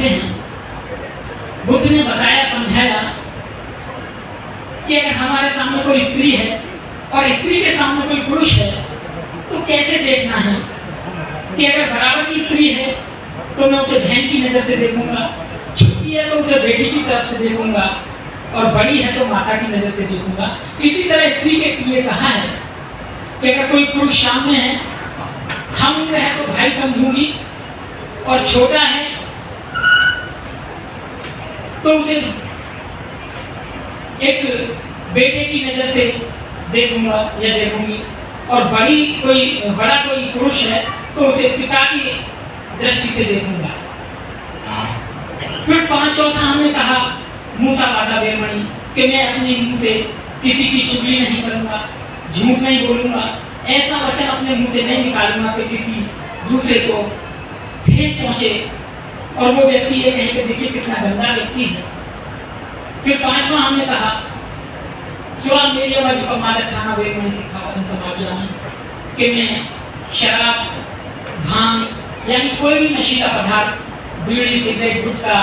कहते हैं, बुद्ध ने बताया, समझाया कि अगर हमारे सामने कोई स्त्री है और स्त्री के सामने कोई पुरुष है तो कैसे देखना है कि अगर बराबर की स्त्री है तो मैं उसे बहन की नज़र से देखूंगा, छोटी है तो उसे बेटी की तरफ से देखूंगा, और बड़ी है तो माता की नज़र से देखूंगा। इसी तरह स्त्री के लिए कहा है कि अगर कोई पुरुष सामने है, हम उम्र है तो भाई समझूंगी, और छोटा है तो उसे एक बेटे की नज़र से देखूंगा या देखूंगी, और बड़ा कोई पुरुष है तो उसे पिता की दृष्टि से देखूंगा। फिर चौथा हमने कहा मूसा वादा बेरमणि, कि मैं अपने मुंह से किसी की चुगली नहीं करूंगा, झूठ नहीं बोलूंगा, ऐसा वचन अपने मुंह से नहीं निकालूंगा कि किसी दूसरे को ठेस पहुंचे और वो व्यक्ति ये कहे कि देखिए कितना गंदा व्यक्ति है। फिर पांचवा हमने कहा सुरा मेरी आवाज को मादक खाना बेरमणि सिखावतन समाजिया में, कि मैं शराब, भांग यानी कोई भी नशीला पदार्थ, बीड़ी, सिगरेट, गुटखा,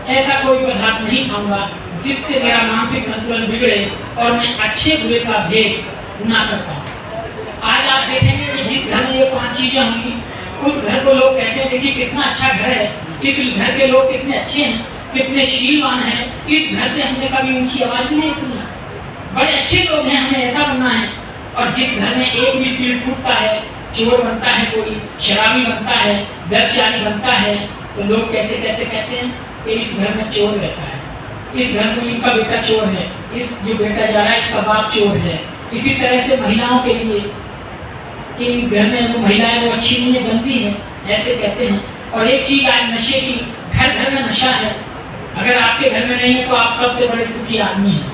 ऐसा कोई पदार्थ नहीं खाऊंगा जिससे मेरा मानसिक संतुलन बिगड़े और मैं अच्छे बुरे का भेद ना कर पाऊं। आज आप देखेंगे कि जिस घर में ये 5 चीजें होंगी उस घर को लोग कहते हैं देखिए कितना अच्छा घर है, इस घर के लोग कितने अच्छे हैं, कितने शीलवान हैं, इस घर से हमने कभी ऊंची आवाज भी नहीं सुनी, बड़े अच्छे लोग हैं, हमें ऐसा बनना है। और जिस घर में एक भी सील टूटता है, चोर बनता है, कोई शराबी बनता है, व्यभिचारी बनता है, तो लोग कैसे कैसे कहते हैं कि इस घर में चोर रहता है, इस घर में इनका बेटा चोर है, इस जो बेटा जा रहा है इसका बाप चोर है। इसी तरह से महिलाओं के लिए कि घर में वो महिलाएं वो अच्छी नहीं है, गंदी है, ऐसे कहते हैं। और एक चीज आज नशे की, घर घर में नशा है, अगर आपके घर में नहीं है तो आप सबसे बड़े सुखी आदमी हैं।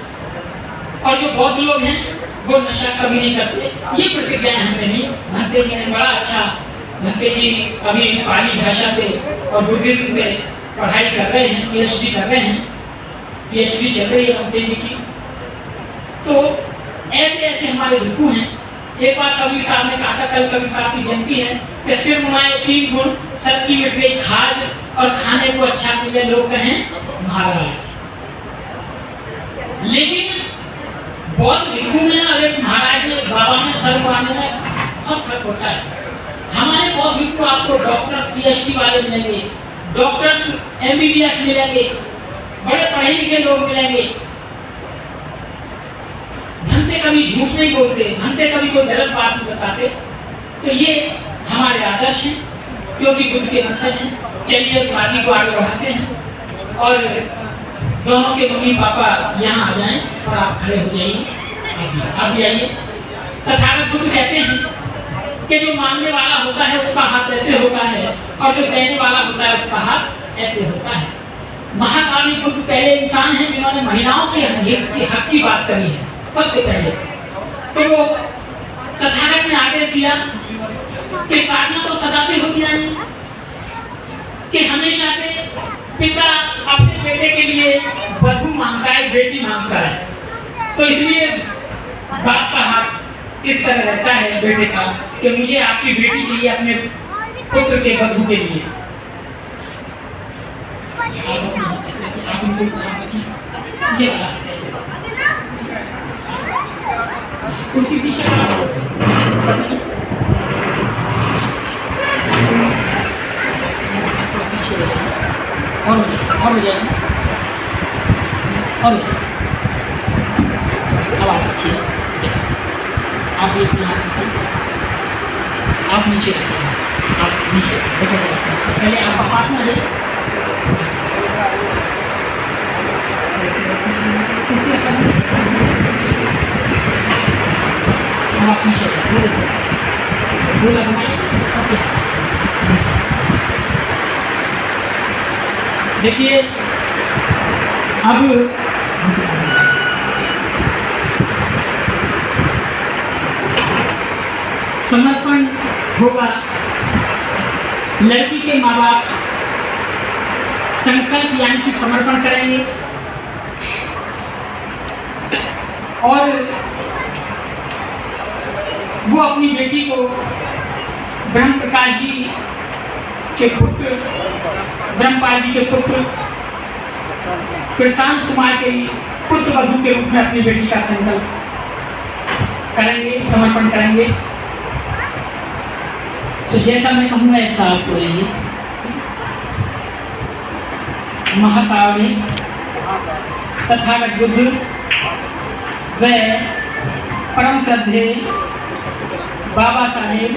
और जो बौद्ध लोग हैं वो नशा कभी नहीं करते, ये प्रतिज्ञाएं हमने नहीं। भंते जी ने बड़ा अच्छा, भंते जी अभी पाली भाषा से और बुद्धिज्म से पढ़ाई कर रहे हैं, पीएचडी कर रहे हैं, पीएचडी चल रही है भंते जी की। तो ऐसे ऐसे हमारे भिक्षु हैं। एक बार कबीर साहब ने कहा था, कल कबीर साहब की जयंती है, कि सिर मुनाए 3 गुण, सबकी मिट गई खाज, और खाने को अच्छा मिले लोग कहें महाराज। लेकिन बौद्ध भिक्षु में और एक महाराज में, एक बाबा में, सर मुड़ाने में बहुत फर्क होता है। हमारे बौद्ध भिक्षु आपको डॉक्टर, पीएचडी वाले मिलेंगे, डॉक्टर्स, एमबीबीएस मिलेंगे, बड़े पढ़े लिखे लोग मिलेंगे। भंते कभी झूठ नहीं बोलते, भंते कभी कोई गलत बात नहीं बताते। तो ये हमारे आदर्श हैं, क्योंकि बुद्ध के वंशज हैं। चलिए अब शादी को आगे बढ़ाते हैं, और दोनों के मम्मी पापा यहाँ आ जाएं और आप खड़े हो जाइए, आप भी आइए। तथागत बुद्ध कहते हैं कि जो मांगने वाला होता है उसका हाथ ऐसे होता है, और जो देने वाला होता है उसका हाथ ऐसे होता है। महाकाली बुद्ध पहले इंसान हैं जिन्होंने महिलाओं के हक की बात करी है सबसे पहले। तो वो तथागत ने आदेश दिया कि साधना तो सदा से होती आई, कि हमेशा से पिता अपने बेटे के लिए वधू मांगता है, बेटी मांगता है। तो इसलिए बाप का हाथ इस तरह रहता है बेटे का कि मुझे आपकी बेटी चाहिए अपने पुत्र के वधू के लिए। कुर्सी पीछे और हो जाएगा, और अब आप रखिए, आप भी अपने हाथ रखिए, आप नीचे रखिए, आप नीचे पहले आप हाथ में ले, आप नीचे बोला बनाए सबके। देखिए अब समर्पण होगा। लड़की के माँ बाप संकल्प यानी कि समर्पण करेंगे, और वो अपनी बेटी को ब्रह्म प्रकाश जी के पुत्र ब्रह्मपाल जी के पुत्र प्रशांत कुमार के पुत्र वधू के रूप में अपनी बेटी का संकल्प करेंगे, समर्पण करेंगे। तो जैसा मैं कहूँगा ऐसा आप बोलेंगे। महाकाव्य तथागत बुद्ध व परम श्रद्धेय बाबा साहेब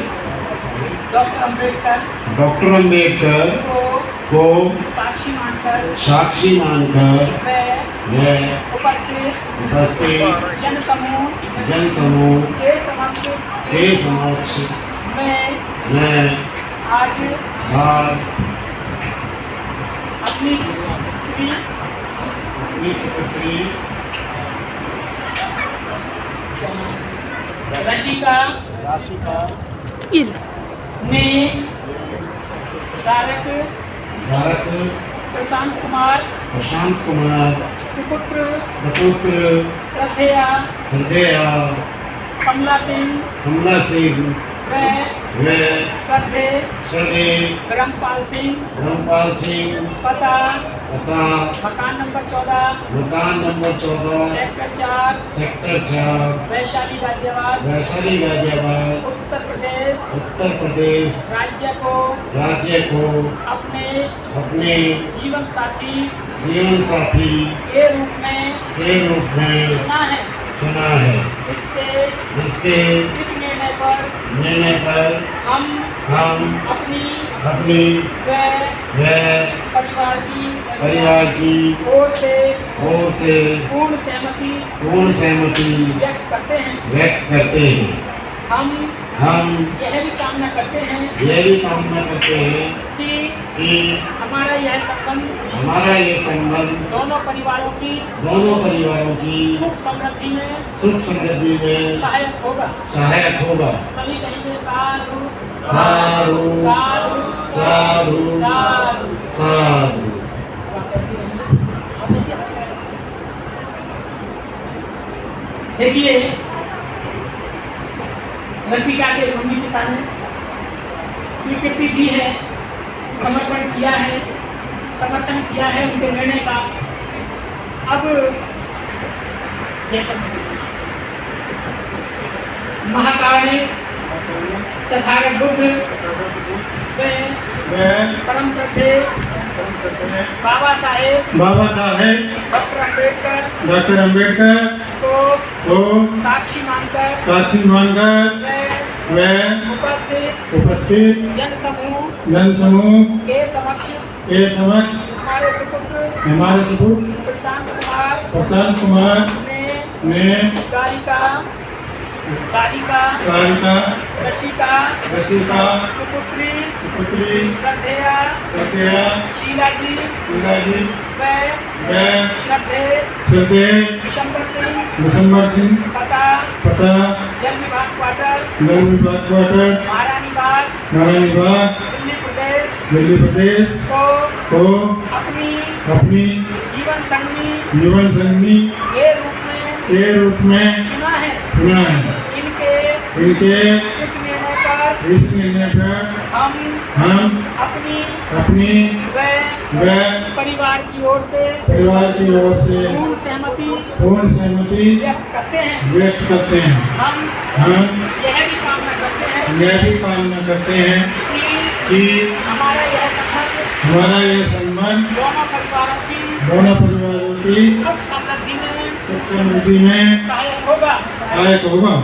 डॉक्टर अम्बेडकर को साक्षी मानकर वे उपस्थित जन समूह के समक्ष मैं आज अपनी सुपुत्री रशिका में धारक प्रशांत कुमार सुपुत्र श्रद्धेया कमला सिंह वे श्रद्धेय ब्रह्मपाल सिंह पता मकान नंबर 14 सेक्टर 4 वैशाली गाजियाबाद उत्तर प्रदेश राज्य को अपने जीवन साथी के रूप में चुना है। इसके इस निर्णय पर हम अपनी परिवार की ओर से पूर्ण सहमति व्यक्त करते हैं। हम यह भी कामना करते हैं कि हमारा यह संबंध दोनों परिवारों की सुख समृद्धि में सहायक होगा। सभी कहेंगे साधु साधु साधु साधु साधु। देखिए, रसिका के मम्मी पिता ने स्वीकृति दी है, समर्पण किया है, समर्थन किया है उनके निर्णय का। अब जैसा महाकाव्य तथागत बुद्ध परम श्रद्धेय बाबा साहेब डॉक्टर अम्बेडकर को साक्षी मानकर वे उपस्थित जन समूह के समक्ष हमारे सुपुत्र प्रशांत कुमार ने कारिका रसिका सुपुत्री श्रद्धेया शीला जी व श्रद्धेय दिसंबर सिंह पता जल विभाग क्वार्टर महारानी बाग दिल्ली प्रदेश को अपनी जीवन संगनी के रूप में चुना है। इनके इस निर्णय पर हम अपनी व परिवार की ओर से पूर्ण सहमति व्यक्त करते हैं। हम यह भी कामना करते हैं कि हमारा यह संबंध दोनों परिवारों की सुख समृद्धि में सहायक होगा।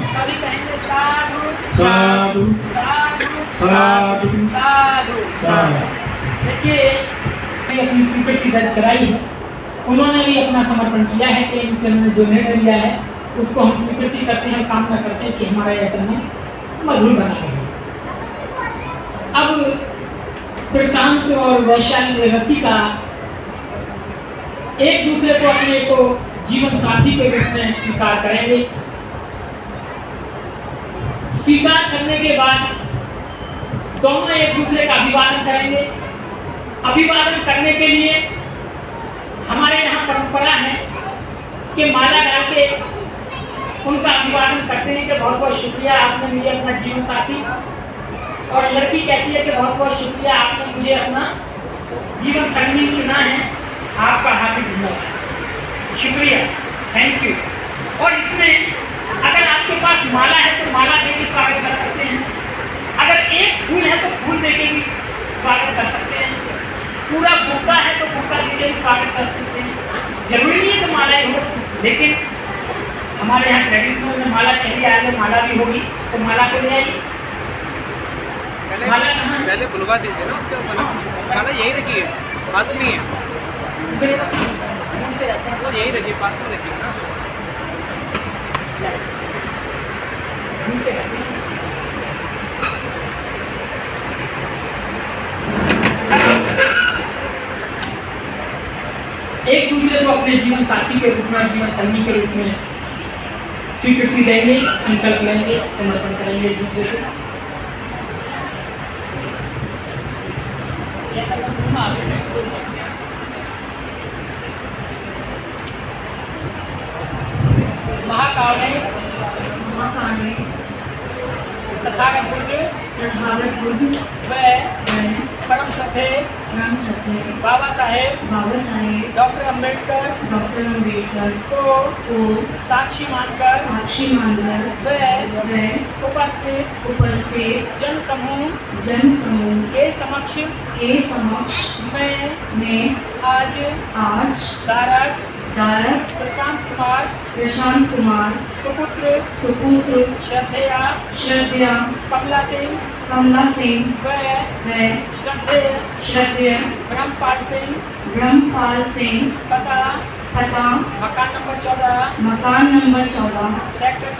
साधु साधु साधु। देखिए, अपनी स्वीकृति दर्ज कराई है, उन्होंने भी अपना समर्पण किया है कि उन्होंने जो निर्णय लिया है उसको हम स्वीकृति करते हैं, कामना करते हैं कि हमारा यह संबंध मधुर बना रहे। अब प्रशांत और वैशाली रसिका एक दूसरे को अपने को जीवन साथी के रूप में स्वीकार करेंगे। स्वीकार करने के बाद दोनों एक दूसरे का अभिवादन करेंगे। अभिवादन करने के लिए हमारे यहाँ परंपरा है कि माला डाल के उनका अभिवादन करते हैं कि बहुत बहुत शुक्रिया, आपने मुझे अपना जीवन साथी, और लड़की कहती है कि बहुत बहुत शुक्रिया, आपने मुझे अपना जीवन संगनी चुना है, आपका हार्दिक धन्यवाद, शुक्रिया, थैंक यू। और इसमें अगर आपके पास माला है तो माला दे के स्वागत कर सकते हैं, अगर एक फूल है तो फूल दे के भी स्वागत कर सकते हैं, पूरा बुक्का है तो बुक्का दे के भी स्वागत कर सकते हैं। जरूरी नहीं है कि माला ही हो, लेकिन हमारे यहाँ ट्रेडिशनल में माला चली आएगी, माला भी होगी तो माला को ले आइए। माला कहाँ है? पहले बुलवा दीजिए ना उसका, मतलब माला यही रखिए, पास में ही है, वो यही रखिए, पास में रखिए ना। एक दूसरे को अपने जीवन साथी के रूप में, जीवन संगी के रूप में स्वीकृति देंगे, संकल्प लेंगे, समर्पण करेंगे एक दूसरे को। महाकाव्य तथागत बुद्ध व परम श्रद्धेय बाबा साहेब डॉक्टर अम्बेडकर को साक्षी मानकर व उपस्थित जन समूह के समक्ष मैं आज दारक प्रशांत कुमार सुपुत्र श्रद्धेया कमला सिंह व श्रद्धेय ब्रह्मपाल सिंह पता मकान नंबर 14 सेक्टर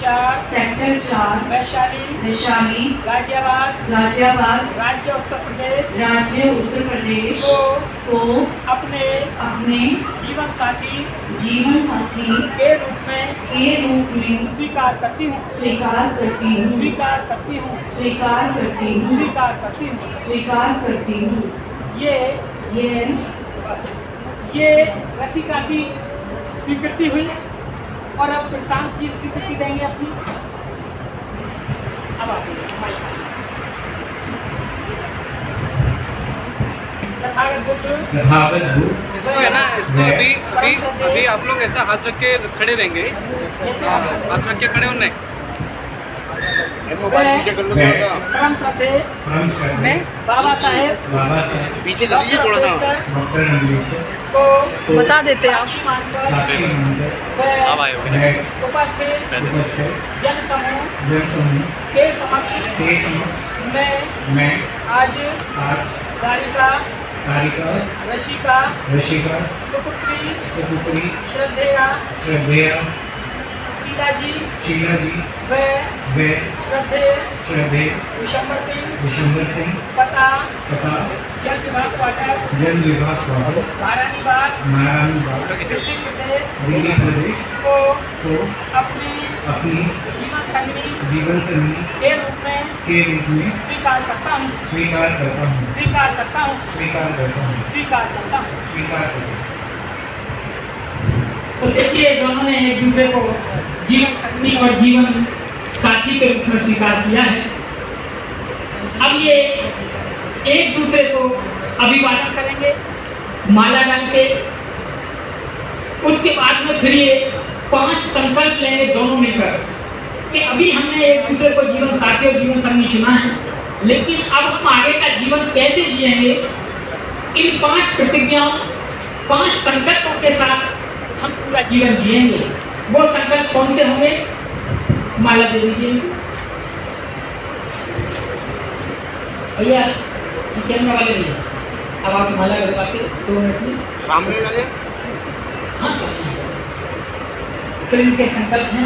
4 वैशाली गाजियाबाद राज्य उत्तर प्रदेश को अपने जीवन साथी के रूप में स्वीकार करती हूँ। ये रसिका की स्वीकृति हुई और अब प्रशांत जी स्वीकृति देंगे अपनी। अब आप तथागत बुद्ध इसको है ना, इसको अभी आप लोग ऐसा हाथ रख के खड़े रहेंगे, हाथ रख के खड़े होने। परम श्रद्धेय बाबा साहेब पीछे कर लीजिए थोड़ा सा। डॉक्टर अम्बेडकर को बता देते आप। साक्षी मानकर अब आए होंगे उपस्थित जन समूह के समक्ष मैं आज तारिका रशिका सुपुत्री श्रद्धेया शीला जी व श्रद्धेय विशंबर सिंह पता जल विभाग क्वार्टर नारायणबाग दिल्ली प्रदेश को अपनी जीवन संगनी के रूप में स्वीकार करता हूँ। तो देखिए, दोनों ने एक दूसरे को जीवन संगनी और जीवन साथी के रूप में स्वीकार किया है। अब ये एक दूसरे को अभिवादन करेंगे माला डाल के। उसके बाद में फिर ये 5 संकल्प लेंगे दोनों मिलकर कि अभी हमने एक दूसरे को जीवन साथी और जीवन संगी चुना है, लेकिन अब हम आगे का जीवन कैसे जिएंगे, इन 5 प्रतिज्ञाओं 5 संकल्पों के साथ हम पूरा जीवन जिएंगे। वो संकल्प कौन से होंगे? माला दे दीजिए भैया, कैमरा वाले भैया, अब आप माला लगवा के 2 मिनट में सामने जाइए। हाँ सर, फिर इनके संकल्प हैं।